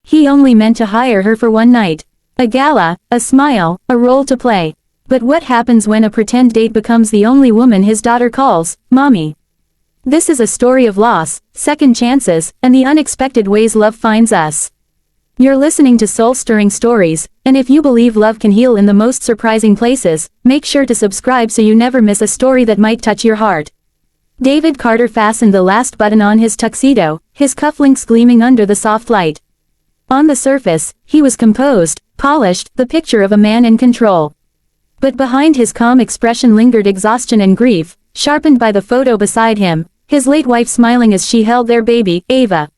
He only meant to hire her for one night. A gala, a smile, a role to play. But what happens when a pretend date becomes the only woman his daughter calls mommy? This is a story of loss, second chances, and the unexpected ways love finds us. You're listening to soul-stirring stories, and if you believe love can heal in the most surprising places, make sure to subscribe so you never miss a story that might touch your heart. David Carter fastened the last button on his tuxedo, his cufflinks gleaming under the soft light. On the surface, he was composed, polished, the picture of a man in control. But behind his calm expression lingered exhaustion and grief, sharpened by the photo beside him, his late wife smiling as she held their baby, Ava.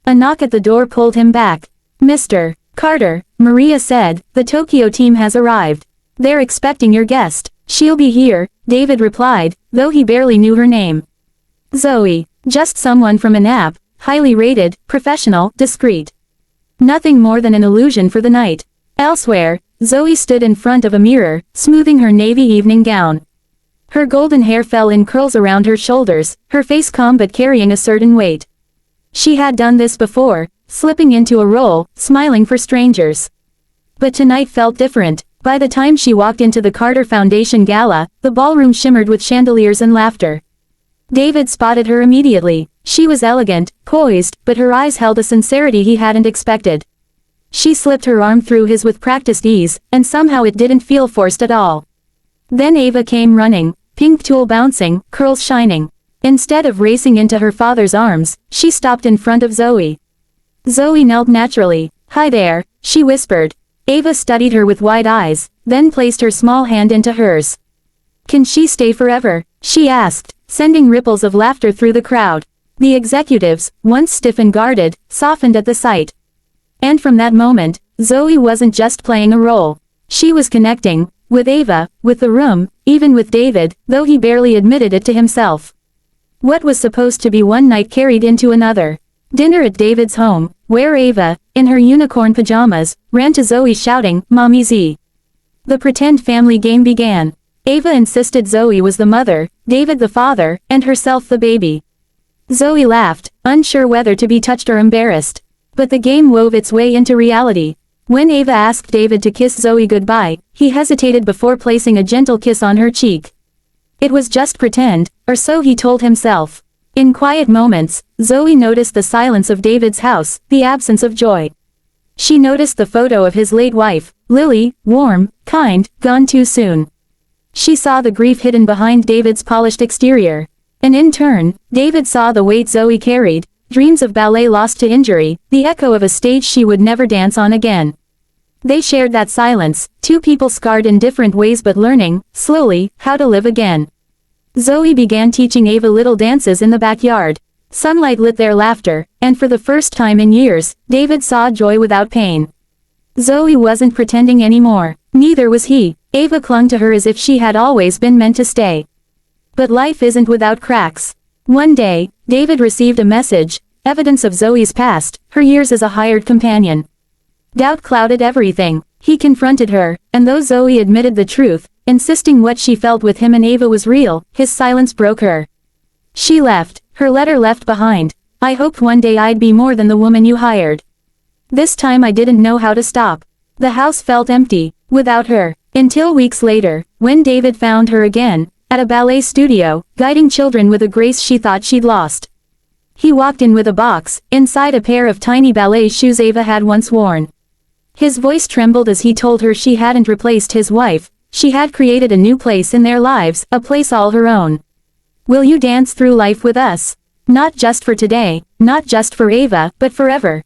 A knock at the door pulled him back. "Mr. Carter," Maria said, "the Tokyo team has arrived. They're expecting your guest." "She'll be here," David replied, though he barely knew her name. "Zoe. Just someone from an app, highly rated, professional, discreet. Nothing more than an illusion for the night." Elsewhere, Zoe stood in front of a mirror, smoothing her navy evening gown. Her golden hair fell in curls around her shoulders, her face calm but carrying a certain weight. She had done this before, slipping into a role, smiling for strangers. But tonight felt different. By the time she walked into the Carter Foundation gala, the ballroom shimmered with chandeliers and laughter. David spotted her immediately. She was elegant, poised, but her eyes held a sincerity he hadn't expected. She slipped her arm through his with practiced ease, and somehow it didn't feel forced at all. Then Ava came running, pink tulle bouncing, curls shining. Instead of racing into her father's arms, she stopped in front of Zoe. Zoe knelt naturally. "Hi there," she whispered. Ava studied her with wide eyes, then placed her small hand into hers. "Can she stay forever?" she asked, sending ripples of laughter through the crowd. The executives, once stiff and guarded, softened at the sight. And from that moment, Zoe wasn't just playing a role. She was connecting, with Ava, with the room, even with David, though he barely admitted it to himself. What was supposed to be one night carried into another. Dinner at David's home, where Ava, in her unicorn pajamas, ran to Zoe shouting, "Mommy Z." The pretend family game began. Ava insisted Zoe was the mother, David the father, and herself the baby. Zoe laughed, unsure whether to be touched or embarrassed. But the game wove its way into reality. When Ava asked David to kiss Zoe goodbye, he hesitated before placing a gentle kiss on her cheek. It was just pretend, or so he told himself. In quiet moments, Zoe noticed the silence of David's house, the absence of joy. She noticed the photo of his late wife, Lily, warm, kind, gone too soon. She saw the grief hidden behind David's polished exterior. And in turn, David saw the weight Zoe carried, dreams of ballet lost to injury, the echo of a stage she would never dance on again. They shared that silence, two people scarred in different ways but learning, slowly, how to live again. Zoe began teaching Ava little dances in the backyard. Sunlight lit their laughter, and for the first time in years, David saw joy without pain. Zoe wasn't pretending anymore. Neither was he. Ava clung to her as if she had always been meant to stay. But life isn't without cracks. One day, David received a message, evidence of Zoe's past, her years as a hired companion. Doubt clouded everything. He confronted her, and though Zoe admitted the truth, insisting what she felt with him and Ava was real, his silence broke her. She left, her letter left behind. "I hoped one day I'd be more than the woman you hired. This time I didn't know how to stop." The house felt empty, without her, until weeks later, when David found her again, at a ballet studio, guiding children with a grace she thought she'd lost. He walked in with a box, inside a pair of tiny ballet shoes Ava had once worn. His voice trembled as he told her she hadn't replaced his wife, she had created a new place in their lives, a place all her own. "Will you dance through life with us? Not just for today, not just for Ava, but forever."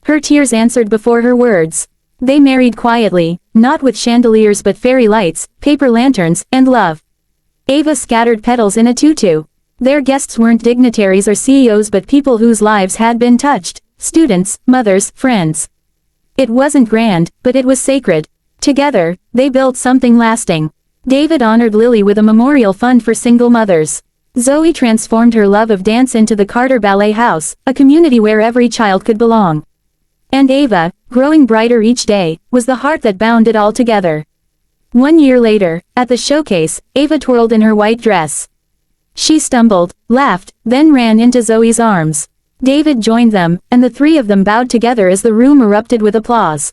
Her tears answered before her words. They married quietly, not with chandeliers but fairy lights, paper lanterns, and love. Ava scattered petals in a tutu. Their guests weren't dignitaries or CEOs but people whose lives had been touched, students, mothers, friends. It wasn't grand, but it was sacred. Together, they built something lasting. David honored Lily with a memorial fund for single mothers. Zoe transformed her love of dance into the Carter Ballet House, a community where every child could belong. And Ava, growing brighter each day, was the heart that bound it all together. 1 year later, at the showcase, Ava twirled in her white dress. She stumbled, laughed, then ran into Zoe's arms. David joined them, and the three of them bowed together as the room erupted with applause.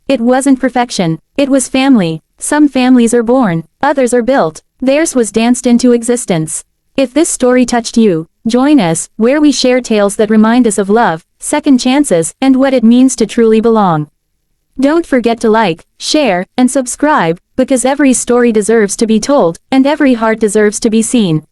It wasn't perfection, it was family. Some families are born, others are built. Theirs was danced into existence. If this story touched you, join us, where we share tales that remind us of love, second chances, and what it means to truly belong. Don't forget to like, share, and subscribe, because every story deserves to be told, and every heart deserves to be seen.